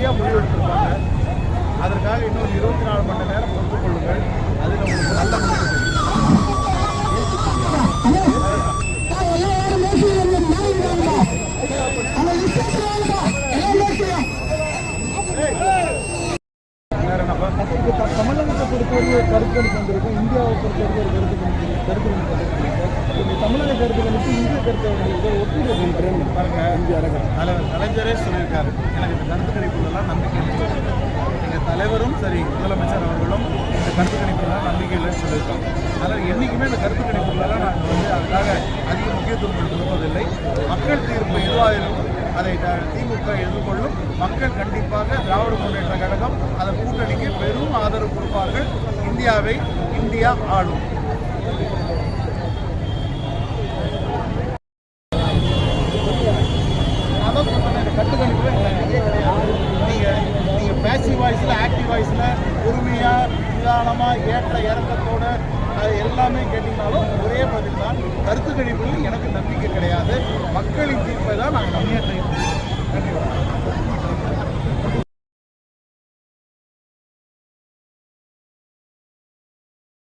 சரியாக முடிவெடுத்திருப்பாங்க. அதற்காக இன்னொரு 24 மணி நேரம் பொறுத்துக் கொள்ளுங்கள். அது நம்மளுக்கு நல்ல முடிவு தெரியும். தமிழகத்தை பொறுத்தவரை கருத்து வந்திருக்கும், இந்தியாவை பொறுத்தவரை ஒரு கருத்து வந்திருக்கும். தமிழக கருத்துக்களுக்கு இந்திய கருத்து ஒப்புதல் பாருங்க. தலைவர் கலைஞரே சொல்லியிருக்காரு, எனக்கு இந்த கருத்து கணிப்புகளெல்லாம் நம்பிக்கை இல்லை. எங்கள் தலைவரும் சரி, முதலமைச்சர் அவர்களும் இந்த கருத்து கணிப்புகளெல்லாம் நம்பிக்கை இல்லைன்னு சொல்லியிருக்காங்க. அதனால் என்றைக்குமே இந்த கருத்து கணிப்புகளெல்லாம் நாங்கள் அதுக்காக அதிக முக்கியத்துவம் கொடுப்பதில்லை. மக்கள் தீர்ப்பு எதுவாக இருக்கும் அதை திமுக எதிர்கொள்ளும். மக்கள் கண்டிப்பாக திராவிட முன்னேற்ற கழகம் அதன் கூட்டணிக்கு பெரும் ஆதரவு கொடுப்பார்கள். இந்தியா ஆளும். அதான் சொன்னேன், கட்டுக்கணிப்பு நீங்கள் பேசிவ் வாய்ஸில் ஆக்டிவ் வாய்ஸில் பொறுமையாக நிதானமாக ஏற்ற இறக்கத்தோடு அது எல்லாமே கேட்டிங்கனாலும் ஒரே பதில் தான். கருத்து கணிப்பில் எனக்கு நம்பிக்கை கிடையாது. மக்களின் தீர்ப்பை தான் நாங்கள் நம்பிக்கை. நன்றி.